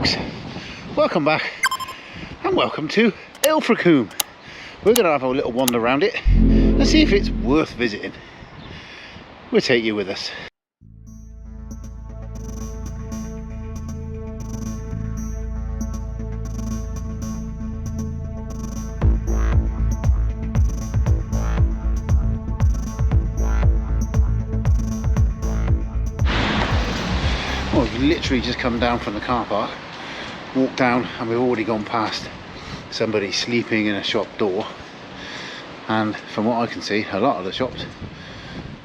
folks, welcome back and welcome to Ilfracombe. We're going to have a little wander around it and see if it's worth visiting. We'll take you with us. Well, we've literally just come down from the car park, walked down, and we've already gone past somebody sleeping in a shop door. And from what I can see, a lot of the shops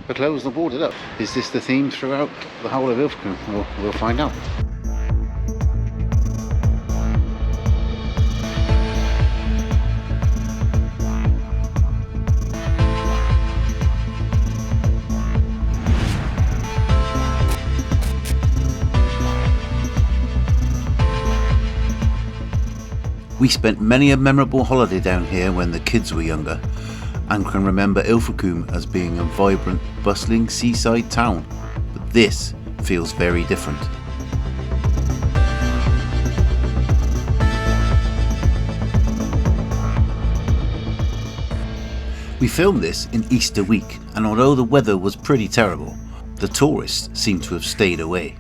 are closed or boarded up. Is this the theme throughout the whole of Ilfracombe? We'll find out. We spent many a memorable holiday down here when the kids were younger, and can remember Ilfracombe as being a vibrant, bustling seaside town, but this feels very different. We filmed this in Easter week, and although the weather was pretty terrible, the tourists seem to have stayed away.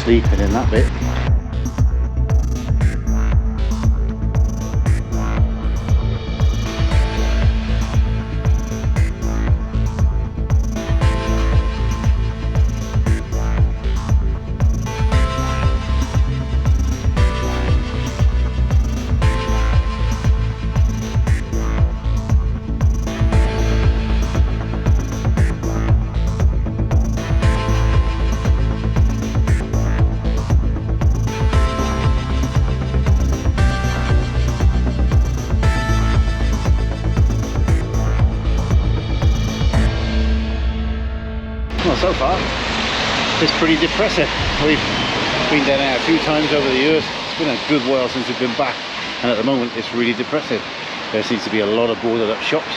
Sleeping in that bit. Well, so far it's pretty depressing. We've been down there a few times over the years. It's been a good while since we've been back, and at the moment it's really depressing. There seems to be a lot of boarded up shops.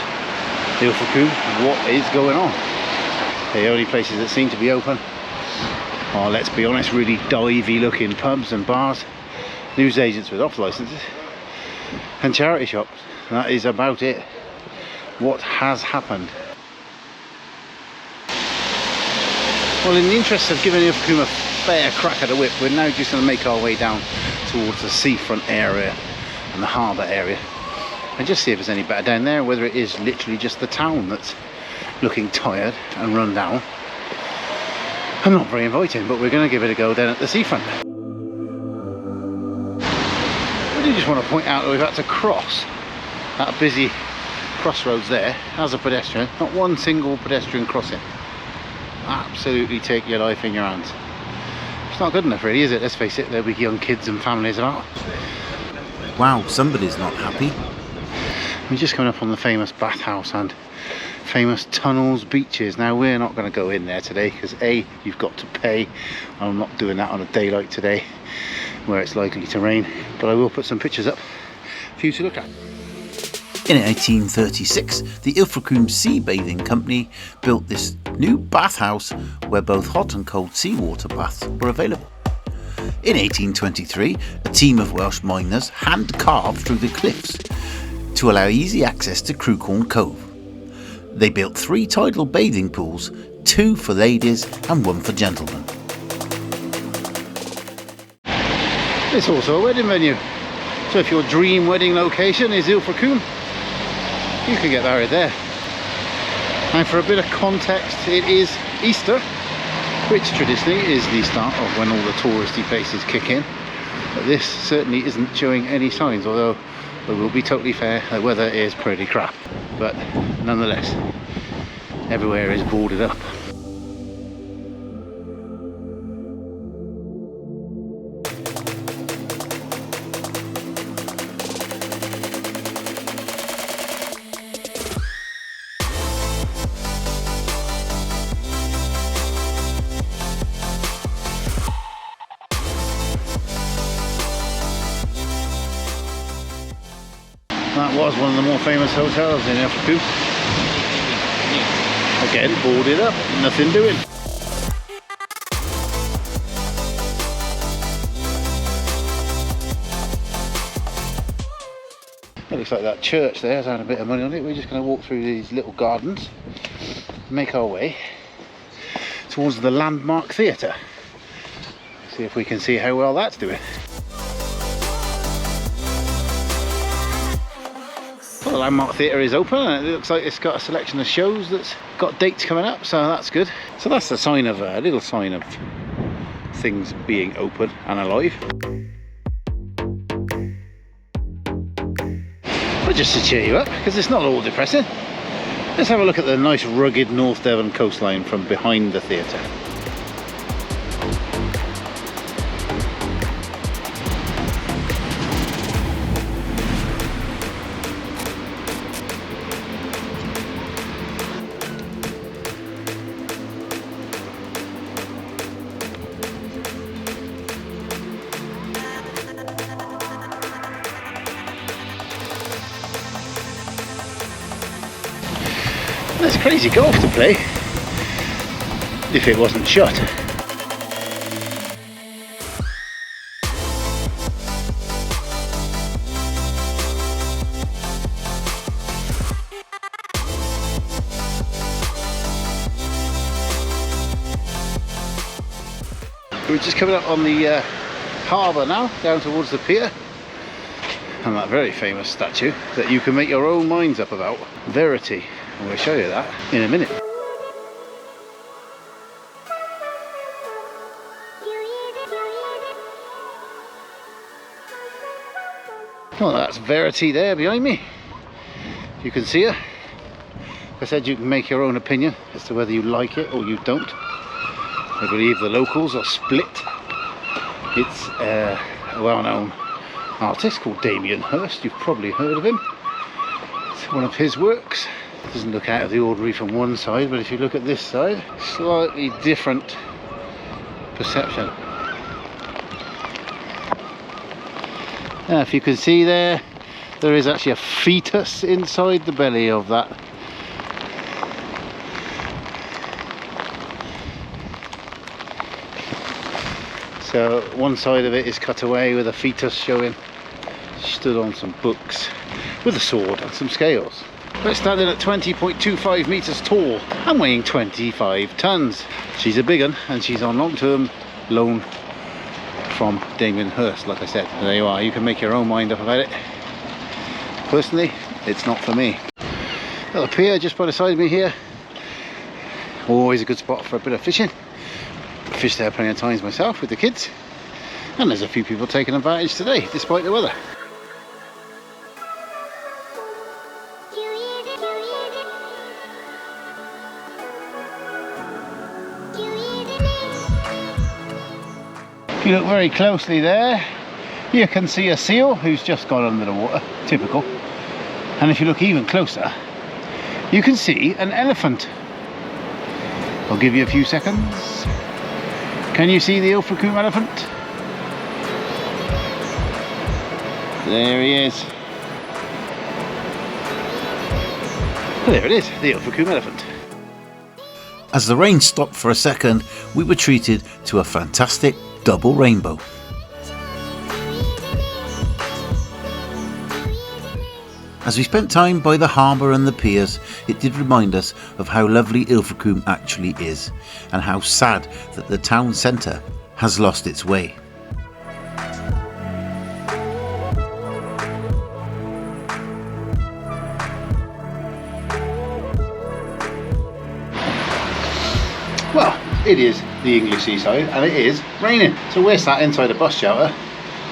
Ilfracombe, what is going on? The only places that seem to be open are, let's be honest, really divey looking pubs and bars, news agents with off licenses, and charity shops. That is about it. What has happened? Well, in the interest of giving Ilfracombe a fair crack at the whip, we're now just going to make our way down towards the seafront area and the harbour area and just see if there's any better down there, whether it is literally just the town that's looking tired and run down and not very inviting. But we're going to give it a go down at the seafront. I do just want to point out that we've had to cross that busy crossroads there as a pedestrian. Not one single pedestrian crossing. Absolutely take your life in your hands. It's not good enough really, is it? Let's face it, there'll be young kids and families about. Wow, somebody's not happy. We're just coming up on the famous bathhouse and famous tunnels beaches. Now we're not going to go in there today because A, you've got to pay. I'm not doing that on a day like today where it's likely to rain, but I will put some pictures up for you to look at. In 1836, the Ilfracombe Sea Bathing Company built this new bathhouse where both hot and cold seawater baths were available. In 1823, a team of Welsh miners hand-carved through the cliffs to allow easy access to Crewcorn Cove. They built 3 tidal bathing pools, 2 for ladies and 1 for gentlemen. It's also a wedding venue, so if your dream wedding location is Ilfracombe, you can get married there. And for a bit of context, it is Easter, which traditionally is the start of when all the touristy places kick in. But this certainly isn't showing any signs, although I will be totally fair, the weather is pretty crap. But nonetheless, everywhere is boarded up. That was one of the more famous hotels in Ilfracombe. Again, boarded up, nothing doing. It looks like that church there has had a bit of money on it. We're just going to walk through these little gardens, make our way towards the Landmark Theatre. See if we can see how well that's doing. Well, the Landmark Theatre is open and it looks like it's got a selection of shows that's got dates coming up, so that's good. So that's a sign of a little sign of things being open and alive. But just to cheer you up, because it's not all depressing, let's have a look at the nice rugged North Devon coastline from behind the theatre. There's crazy golf to play, if it wasn't shut. We're just coming up on the harbour now, down towards the pier, and that very famous statue that you can make your own minds up about, Verity. And we'll show you that in a minute. Well, that's Verity there behind me. You can see her. Like I said, you can make your own opinion as to whether you like it or you don't. I believe the locals are split. It's a well-known artist called Damien Hirst. You've probably heard of him. It's one of his works. Doesn't look out of the ordinary from one side, but if you look at this side, slightly different perception. Now, if you can see there is actually a fetus inside the belly of that. So one side of it is cut away with a fetus showing. She stood on some books with a sword and some scales. We're standing at 20.25 metres tall and weighing 25 tonnes. She's a big one and she's on long-term loan from Damien Hirst, like I said. And there you are, you can make your own mind up about it. Personally, it's not for me. Little pier just by the side of me here. Always a good spot for a bit of fishing. Fished there plenty of times myself with the kids. And there's a few people taking advantage today, despite the weather. If you look very closely there, you can see a seal who's just gone under the water, typical. And if you look even closer, you can see an elephant. I'll give you a few seconds. Can you see the Ilfracombe elephant? There he is. There it is, the Ilfracombe elephant. As the rain stopped for a second, we were treated to a fantastic double rainbow. As we spent time by the harbour and the piers, it did remind us of how lovely Ilfracombe actually is, and how sad that the town centre has lost its way. Well, it is the English seaside and it is raining. So we're sat inside a bus shelter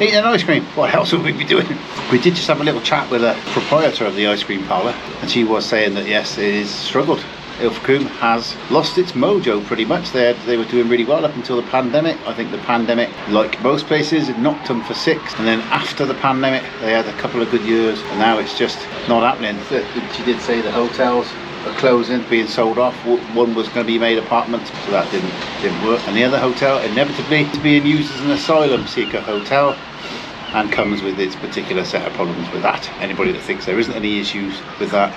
eating an ice cream. What else would we be doing? We did just have a little chat with a proprietor of the ice cream parlour, and she was saying that yes, it is struggled. Ilfracombe has lost its mojo pretty much. They were doing really well up until the pandemic. I think the pandemic, like most places, it knocked them for six, and then after the pandemic they had a couple of good years, and now it's just not happening. She did say the hotels are closing, being sold off. One was going to be made apartments, so that didn't work, and the other hotel inevitably is being used as an asylum seeker hotel. and comes with its particular set of problems with that. Anybody that thinks there isn't any issues with that,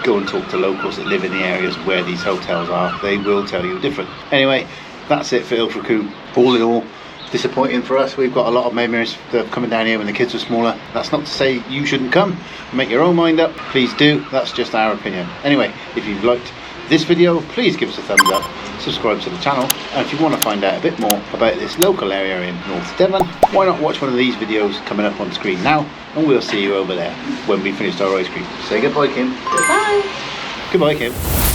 go and talk to locals that live in the areas where these hotels are. They will tell you different. Anyway, that's it for Ilfracombe. All in all, disappointing for us. We've got a lot of memories of coming down here when the kids were smaller. That's not to say you shouldn't come. Make your own mind up. Please do. That's just our opinion. Anyway, if you've liked this video, please give us a thumbs up, subscribe to the channel, and if you want to find out a bit more about this local area in North Devon, why not watch one of these videos coming up on screen now, and we'll see you over there when we finished our ice cream. Say goodbye, Kim. Goodbye. Goodbye, Kim.